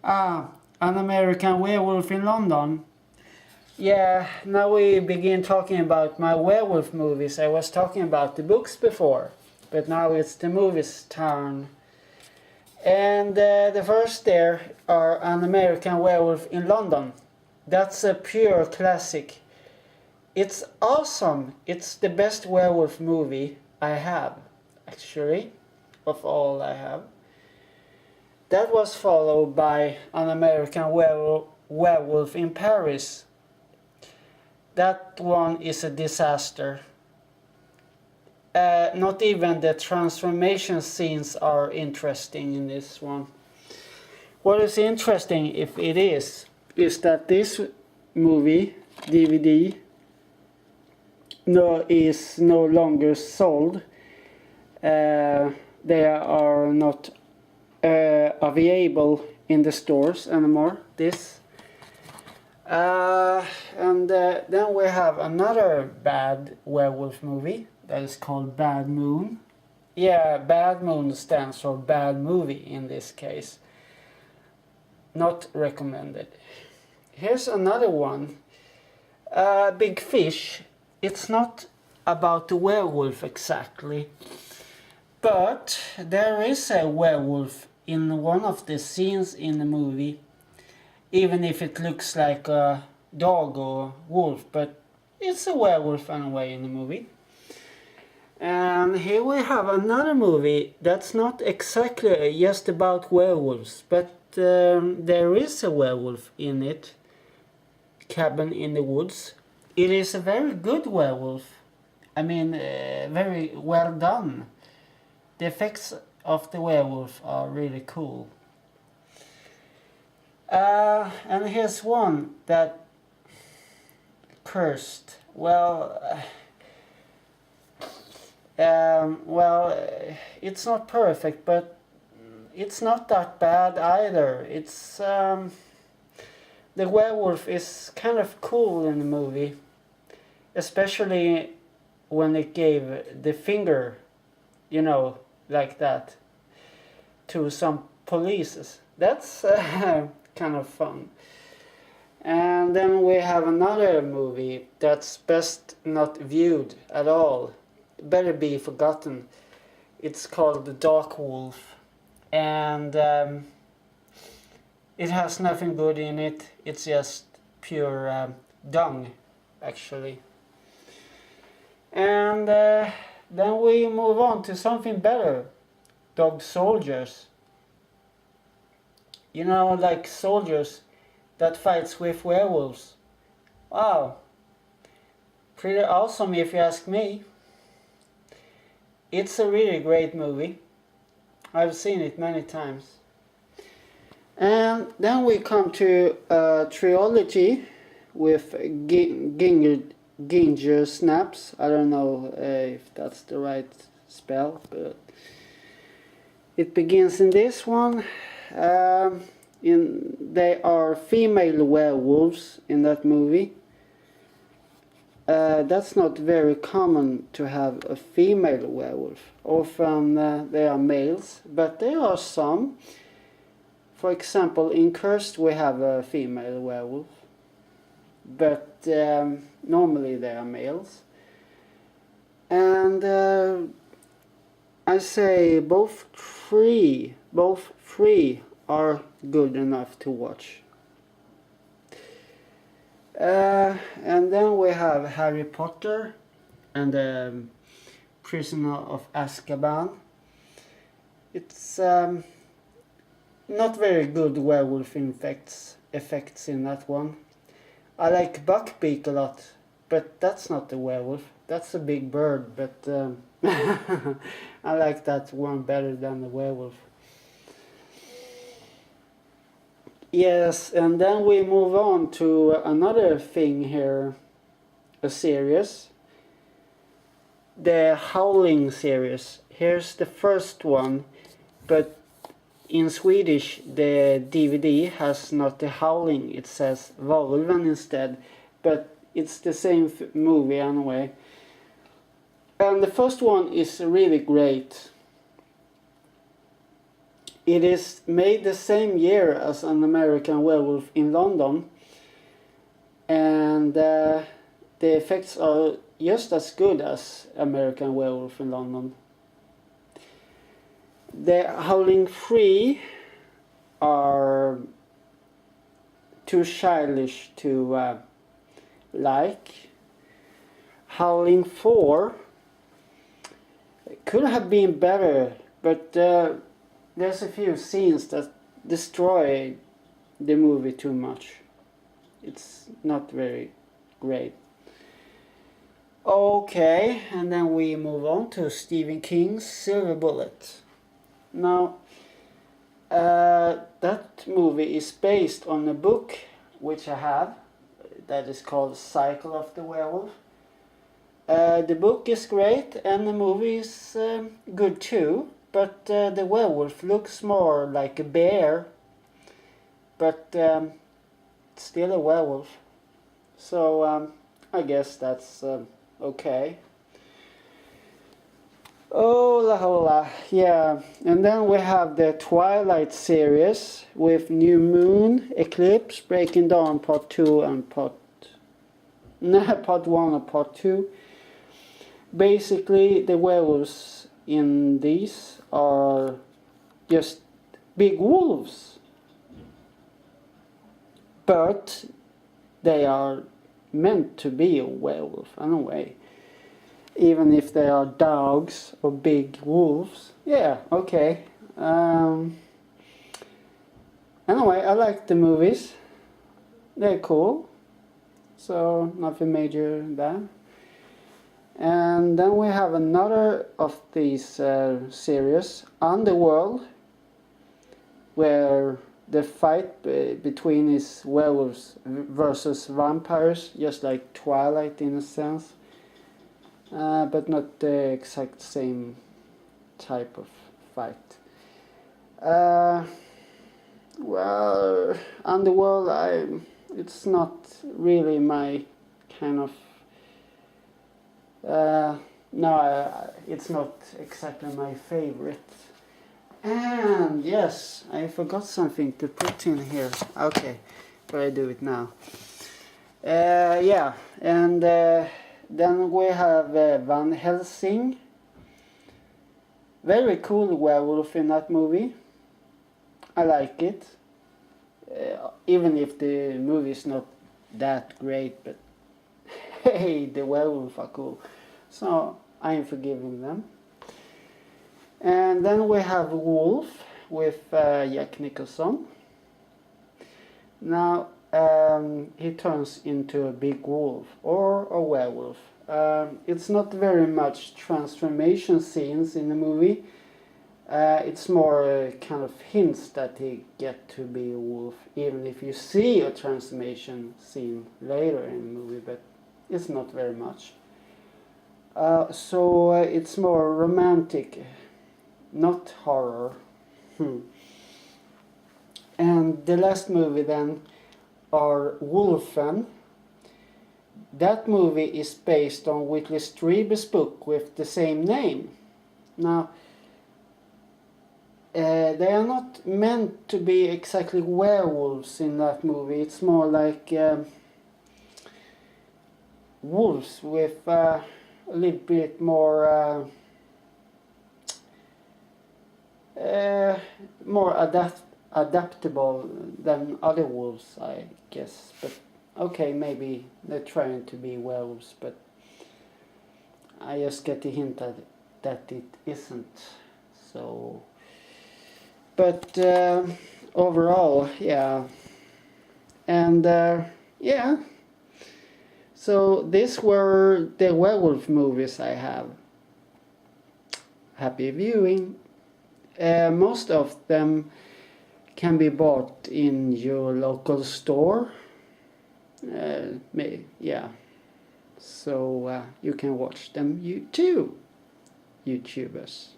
Ah, An American Werewolf in London. Yeah, now we begin talking about my werewolf movies. I was talking about the books before, but now it's the movies' turn. And the first there are An American Werewolf in London. That's a pure classic. It's awesome. It's the best werewolf movie I have, actually, of all I have. That was followed by An American Werewolf in Paris. That one is a disaster. Not even the transformation scenes are interesting in this one. What is interesting, if it is that this movie, DVD, is no longer sold. They are not available in the stores anymore. Then we have another bad werewolf movie that is called Bad Moon. Yeah, Bad Moon stands for bad movie in this case. Not recommended. Here's another one. Big Fish. It's not about the werewolf exactly, but there is a werewolf in one of the scenes in the movie, even if it looks like a dog or wolf, but it's a werewolf anyway in the movie. And here we have another movie that's not exactly just about werewolves, but there is a werewolf in it, Cabin in the Woods. It is a very good werewolf. I mean, very well done. The effects of the werewolf are really cool. And here's one that Cursed. It's not perfect, but it's not that bad either. It's the werewolf is kind of cool in the movie, especially when it gave the finger, like that, to some police. That's kind of fun. And then we have another movie that's best not viewed at all. Better be forgotten. It's called The Dark Wolf. And it has nothing good in it. It's just pure dung, actually. And then we move on to something better. Dog Soldiers. Like soldiers that fights with werewolves. Wow. Pretty awesome if you ask me. It's a really great movie. I've seen it many times. And then we come to a trilogy with Ginger Snaps. I don't know if that's the right spell, but it begins in this one. They are female werewolves in that movie. That's not very common to have a female werewolf. Often they are males, but there are some. For example, in Cursed we have a female werewolf, but normally they are males. And I say both three are good enough to watch. And then we have Harry Potter and the Prisoner of Azkaban. It's not very good werewolf effects in that one. I like Buckbeak a lot, but that's not a werewolf. That's a big bird, but I like that one better than the werewolf. Yes, and then we move on to another thing here, a series. The Howling series. Here's the first one, but in Swedish the DVD has not the Howling, it says Werewolven instead, but it's the same movie anyway. And the first one is really great. it is made the same year as An American Werewolf in London, and the effects are just as good as American Werewolf in London. The Howling 3 are too childish to like. Howling 4 could have been better, but there's a few scenes that destroy the movie too much. It's not very great. Okay, and then we move on to Stephen King's Silver Bullet. Now, that movie is based on a book which I have that is called Cycle of the Werewolf. The book is great and the movie is good too, but the werewolf looks more like a bear, but still a werewolf. So I guess that's okay. Oh la hola, yeah. And then we have the Twilight series with New Moon, Eclipse, Breaking Dawn Part 2 and Part 1 and Part 2. Basically, the werewolves in these are just big wolves. But they are meant to be a werewolf anyway. Even if they are dogs or big wolves. Yeah, okay. Anyway, I like the movies. They're cool. So, nothing major there. And then we have another of these series, Underworld, where the fight between is werewolves versus vampires, just like Twilight in a sense. But not the exact same type of fight. Well, Underworld, it's not really my kind of. No, it's not exactly my favorite. And yes, I forgot something to put in here. Okay, but I do it now. Yeah, and then we have Van Helsing. Very cool werewolf in that movie. I like it. Even if the movie is not that great, but hey, the werewolves are cool. So I am forgiving them. And then we have Wolf with Jack Nicholson. Now he turns into a big wolf or a werewolf. It's not very much transformation scenes in the movie. It's more kind of hints that he get to be a wolf, even if you see a transformation scene later in the movie, but it's not very much. So it's more romantic, not horror. And the last movie then are Wolfen. That movie is based on Whitley Strieber's book with the same name. Now, they are not meant to be exactly werewolves in that movie. It's more like wolves with a little bit more adaptable than other wolves, I guess. But okay, maybe they're trying to be werewolves, but I just get the hint that it isn't. So, but overall, yeah, and yeah. So these were the werewolf movies I have. Happy viewing. Most of them can be bought in your local store. Yeah. So you can watch them too, YouTubers.